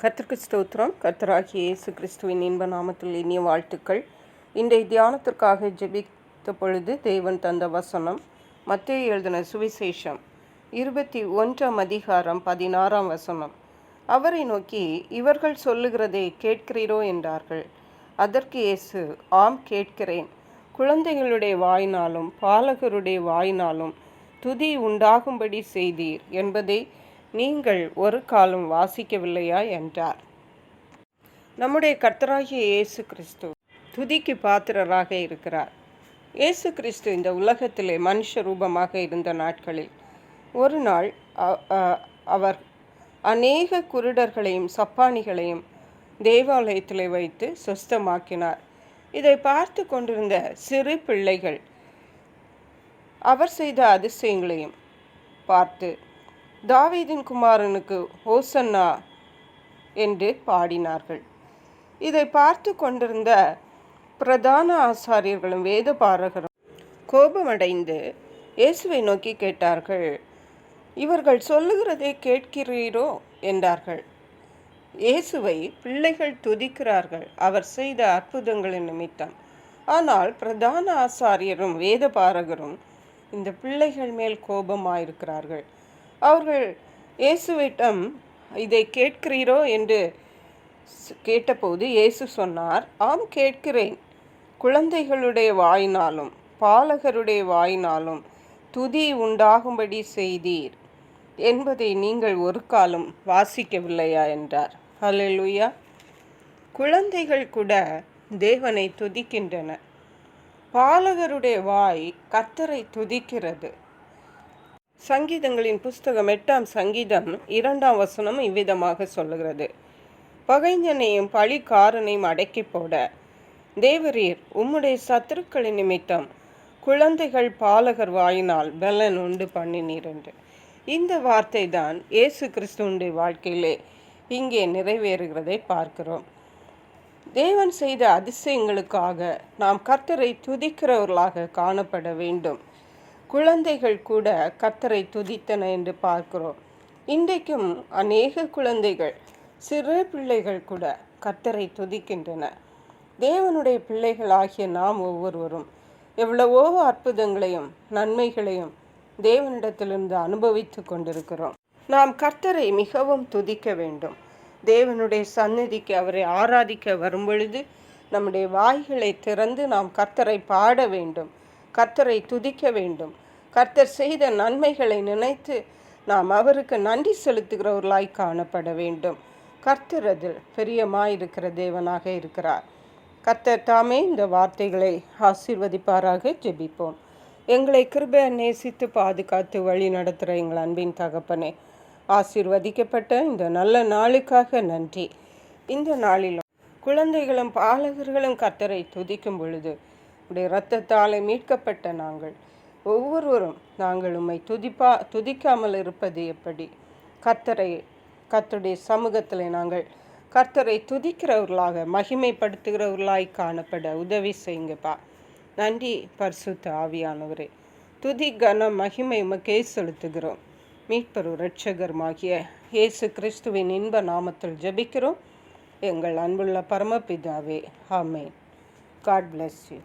கர்த்தருக்கு ஸ்தோத்திரம். கர்த்தராகிய இயேசு கிறிஸ்துவின் இன்ப நாமத்தில் இனிய வாழ்த்துக்கள். இன்றைய தியானத்திற்காக ஜெபித்த பொழுது தேவன் தந்த வசனம் மத்தேயு எழுதின சுவிசேஷம் 21:16 அவரை நோக்கி, இவர்கள் சொல்லுகிறதை கேட்கிறீரோ என்றார்கள். அதற்கு இயேசு, ஆம் கேட்கிறேன். குழந்தைகளுடைய வாயினாலும் பாலகருடைய வாயினாலும் துதி உண்டாகும்படி செய்தீர் என்பதை நீங்கள் ஒரு காலம் வாசிக்கவில்லையா என்றார். நம்முடைய கர்த்தராகிய இயேசு கிறிஸ்து துதிக்கு பாத்திரராக இருக்கிறார். இயேசு கிறிஸ்து இந்த உலகத்திலே மனுஷ ரூபமாக இருந்த நாட்களில் ஒரு நாள் அவர் அநேக குருடர்களையும் சப்பானிகளையும் தேவாலயத்தில் வைத்து சுஸ்தமாக்கினார். இதை பார்த்து கொண்டிருந்த சிறு பிள்ளைகள் அவர் செய்த அதிசயங்களையும் பார்த்து தாவீதின் குமாரனுக்கு ஓசன்னா என்று பாடினார்கள். இதை பார்த்து கொண்டிருந்த பிரதான ஆசாரியர்களும் வேதபாரகரும் கோபமடைந்து இயேசுவை நோக்கி கேட்டார்கள், இவர்கள் சொல்லுகிறதை கேட்கிறீரோ என்றார்கள். இயேசுவை பிள்ளைகள் துதிக்கிறார்கள் அவர் செய்த அற்புதங்களின் நிமித்தம். ஆனால் பிரதான ஆசாரியரும் வேதபாரகரும் இந்த பிள்ளைகள் மேல் கோபமாயிருக்கிறார்கள். அவர்கள் இயேசுவிடம் இதை கேட்கிறீரோ என்று கேட்டபோது இயேசு சொன்னார், ஆம் கேட்கிறேன். குழந்தைகளுடைய வாயினாலும் பாலகருடைய வாயினாலும் துதி உண்டாகும்படி செய்தீர் என்பதை நீங்கள் ஒரு காலம் வாசிக்கவில்லையா என்றார். ஹல்லேலூயா. குழந்தைகள் கூட தேவனை துதிக்கின்றன. பாலகருடைய வாய் கர்த்தரை துதிக்கிறது. சங்கீதங்களின் புஸ்தகம் 8ஆம் சங்கீதம் 2ஆம் வசனம் இவ்விதமாக சொல்லுகிறது, பகைஞனையும் பழிக்காரனையும் அடக்கி போட தேவரீர் உம்முடைய சத்துருக்களின் நிமித்தம் குழந்தைகள் பாலகர் வாயினால் பலன் உண்டு பண்ணினீர் என்று. இந்த வார்த்தை தான் இயேசு கிறிஸ்துவுடைய வாழ்க்கையிலே இங்கே நிறைவேறுகிறதை பார்க்கிறோம். தேவன் செய்த அதிசயங்களுக்காக நாம் கர்த்தரை துதிக்கிறவர்களாக காணப்பட வேண்டும். குழந்தைகள் கூட கர்த்தரை துதித்தன என்று பார்க்கிறோம். இன்றைக்கும் அநேக குழந்தைகள் சிறு பிள்ளைகள் கூட கர்த்தரை துதிக்கின்றன. தேவனுடைய பிள்ளைகளாகிய நாம் ஒவ்வொருவரும் எவ்வளவோ அற்புதங்களையும் நன்மைகளையும் தேவனிடத்திலிருந்து அனுபவித்து கொண்டிருக்கிறோம். நாம் கர்த்தரை மிகவும் துதிக்க வேண்டும். தேவனுடைய சந்நிதிக்கு அவரை ஆராதிக்க வரும்பொழுது நம்முடைய வாய்களை திறந்து நாம் கர்த்தரை பாட வேண்டும், கர்த்தரை துதிக்க வேண்டும். கர்த்தர் செய்த நன்மைகளை நினைத்து நாம் அவருக்கு நன்றி செலுத்துகிறவர்களாய் காணப்பட வேண்டும். கர்த்தர் அதில் பிரியமாயிருக்கிற தேவனாக இருக்கிறார். கர்த்தர் தாமே இந்த வார்த்தைகளை ஆசீர்வதிப்பாராக. ஜெபிப்போம். எங்களை கிருபை நேசித்து பாதுகாத்து வழி நடத்துகிற எங்கள் அன்பின் தகப்பனே, ஆசீர்வதிக்கப்பட்ட இந்த நல்ல நாளுக்காக நன்றி. இந்த நாளிலும் குழந்தைகளும் பாலகர்களும் கர்த்தரை துதிக்கும் பொழுது உடைய இரத்தத்தாலே மீட்கப்பட்ட நாங்கள் ஒவ்வொருவரும் நாங்கள் உம்மை துதிக்காமல் இருப்பது எப்படி? கர்த்தருடைய சமூகத்தில் நாங்கள் கர்த்தரை துதிக்கிறவர்களாக மகிமைப்படுத்துகிறவர்களாய் காணப்பட உதவி செய்யுங்கப்பா. நன்றி பரிசுத்த ஆவியானவரே. துதி கன மகிமை உமக்கே செலுத்துகிறோம். மீட்பரு இரட்சகருமாகிய இயேசு கிறிஸ்துவின் இன்ப நாமத்தில் ஜெபிக்கிறோம் எங்கள் அன்புள்ள பரமபிதாவே. ஆமென். God bless you.